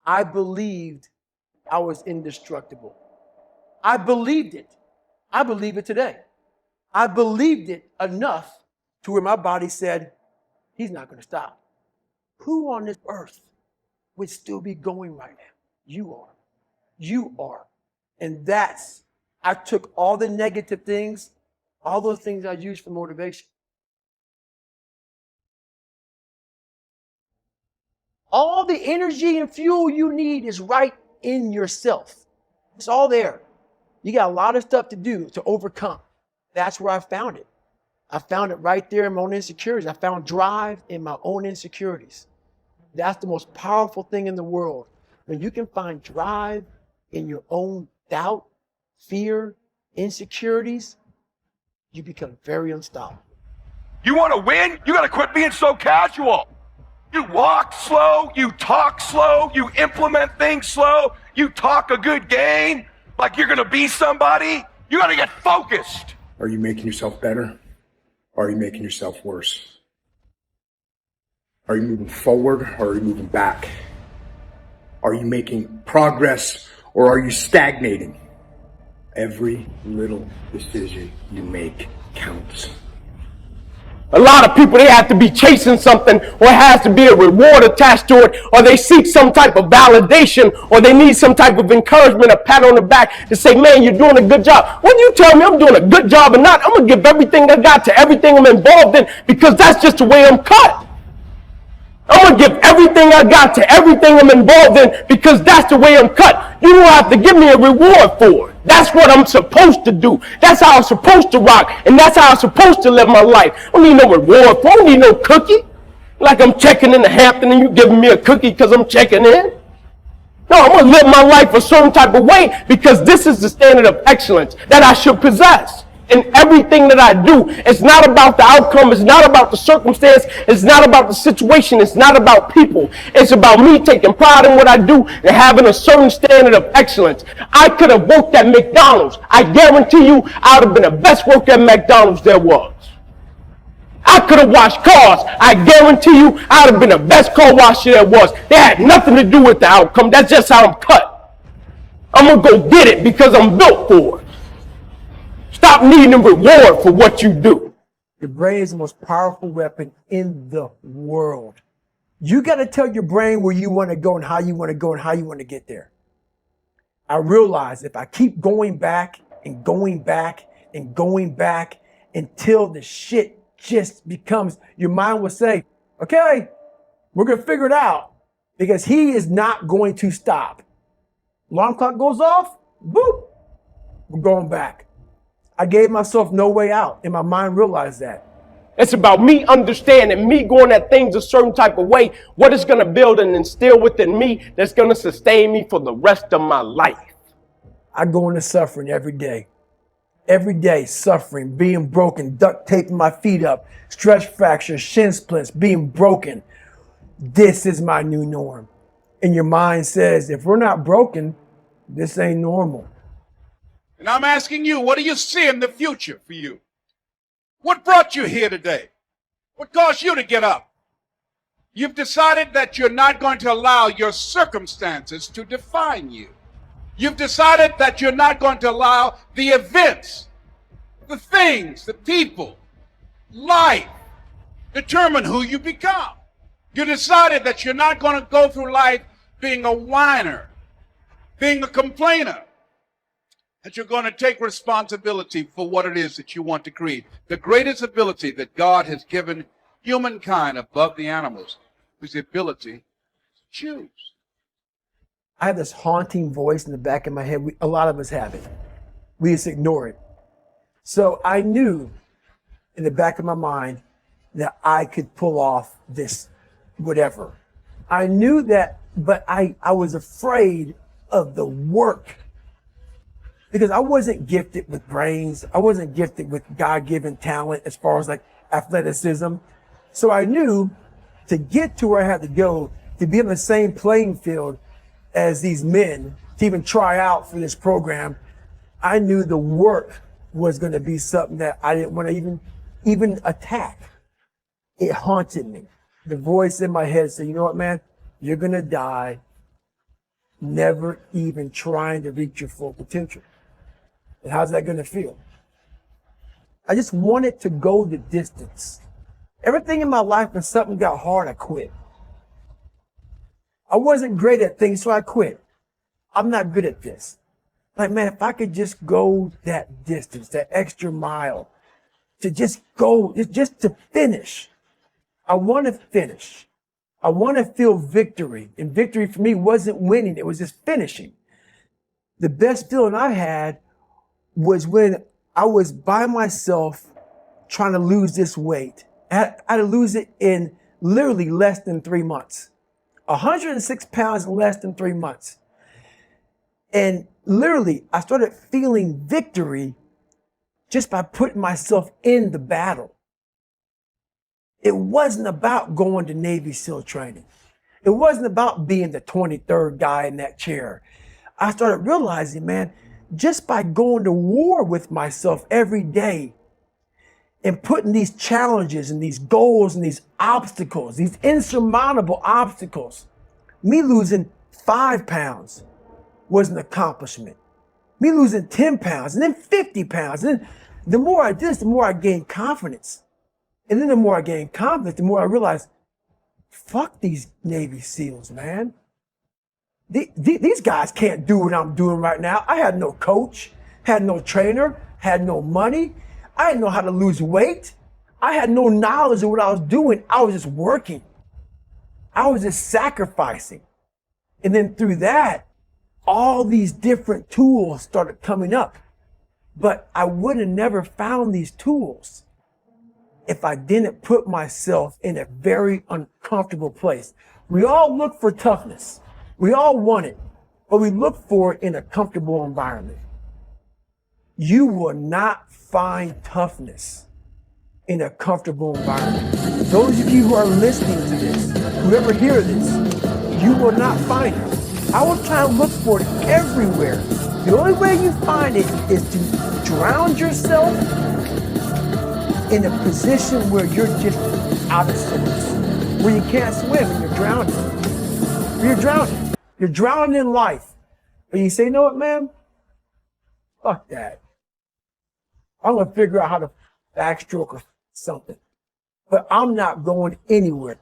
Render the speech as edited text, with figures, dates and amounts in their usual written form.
I believed I was indestructible. I believed it. I believe it today. I believed it enough to where my body said, he's not going to stop. Who on this earth would still be going right now? You are. You are. And I took all the negative things, all those things I used for motivation. All the energy and fuel you need is right in yourself. It's all there. You got a lot of stuff to do to overcome. That's where I found it. I found it right there in my own insecurities. I found drive in my own insecurities. That's the most powerful thing in the world. When you can find drive in your own doubt, fear, insecurities, you become very unstoppable. You want to win? You got to quit being so casual. You walk slow, you talk slow, you implement things slow, you talk a good game like you're going to be somebody. You got to get focused. Are you making yourself better? Or are you making yourself worse? Are you moving forward or are you moving back? Are you making progress or are you stagnating? Every little decision you make counts. A lot of people, they have to be chasing something, or it has to be a reward attached to it, or they seek some type of validation, or they need some type of encouragement, a pat on the back to say, man, you're doing a good job. When you tell me I'm doing a good job or not, I'm going to give everything I got to everything I'm involved in, because that's just the way I'm cut. I'm going to give everything I got to everything I'm involved in, because that's the way I'm cut. You don't have to give me a reward for it. That's what I'm supposed to do. That's how I'm supposed to rock. And that's how I'm supposed to live my life. I don't need no reward for it. I don't need no cookie. Like I'm checking in the Hampton and you giving me a cookie because I'm checking in. No, I'm going to live my life a certain type of way, because this is the standard of excellence that I should possess. In everything that I do, it's not about the outcome. It's not about the circumstance. It's not about the situation. It's not about people. It's about me taking pride in what I do and having a certain standard of excellence. I could have worked at McDonald's. I guarantee you I would have been the best worker at McDonald's there was. I could have washed cars. I guarantee you I would have been the best car washer there was. They had nothing to do with the outcome. That's just how I'm cut. I'm going to go get it because I'm built for it. Stop needing a reward for what you do. Your brain is the most powerful weapon in the world. You got to tell your brain where you want to go and how you want to go and how you want to get there. I realize if I keep going back and going back and going back until the shit just becomes, your mind will say, okay, we're going to figure it out, because he is not going to stop. Alarm clock goes off, boop, we're going back. I gave myself no way out, and my mind realized that. It's about me understanding, me going at things a certain type of way, what it's going to build and instill within me that's going to sustain me for the rest of my life. I go into suffering every day. Every day, suffering, being broken, duct taping my feet up, stress fractures, shin splints, being broken. This is my new norm. And your mind says, if we're not broken, this ain't normal. And I'm asking you, what do you see in the future for you? What brought you here today? What caused you to get up? You've decided that you're not going to allow your circumstances to define you. You've decided that you're not going to allow the events, the things, the people, life, determine who you become. You decided that you're not going to go through life being a whiner, being a complainer, that you're going to take responsibility for what it is that you want to create. The greatest ability that God has given humankind above the animals is the ability to choose. I have this haunting voice in the back of my head. A lot of us have it. We just ignore it. So I knew in the back of my mind that I could pull off this whatever. I knew that, but I was afraid of the work, because I wasn't gifted with brains. I wasn't gifted with God-given talent as far as like athleticism. So I knew to get to where I had to go, to be on the same playing field as these men, to even try out for this program, I knew the work was going to be something that I didn't want to even attack. It haunted me. The voice in my head said, you know what, man? You're going to die never even trying to reach your full potential. And how's that going to feel? I just wanted to go the distance. Everything in my life, when something got hard, I quit. I wasn't great at things, so I quit. I'm not good at this. Like, man, if I could just go that distance, that extra mile, to just go, just to finish. I want to finish. I want to feel victory. And victory for me wasn't winning, it was just finishing. The best feeling I had was when I was by myself trying to lose this weight. I had to lose it in literally less than 3 months. 106 pounds in less than 3 months. And literally, I started feeling victory just by putting myself in the battle. It wasn't about going to Navy SEAL training. It wasn't about being the 23rd guy in that chair. I started realizing, man, just by going to war with myself every day and putting these challenges and these goals and these obstacles, these insurmountable obstacles, me losing 5 pounds was an accomplishment. Me losing 10 pounds and then 50 pounds. And then the more I did this, the more I gained confidence. And then the more I gained confidence, the more I realized, fuck these Navy SEALs, man. These guys can't do what I'm doing right now. I had no coach, had no trainer, had no money. I didn't know how to lose weight. I had no knowledge of what I was doing. I was just working. I was just sacrificing. And then through that, all these different tools started coming up. But I would have never found these tools if I didn't put myself in a very uncomfortable place. We all look for toughness. We all want it, but we look for it in a comfortable environment. You will not find toughness in a comfortable environment. Those of you who are listening to this, whoever hears this, you will not find it. I will try to look for it everywhere. The only way you find it is to drown yourself in a position where you're just out of sorts, where you can't swim and you're drowning. You're drowning. You're drowning in life. And you say, you know what, man? Fuck that. I'm going to figure out how to backstroke or something. But I'm not going anywhere.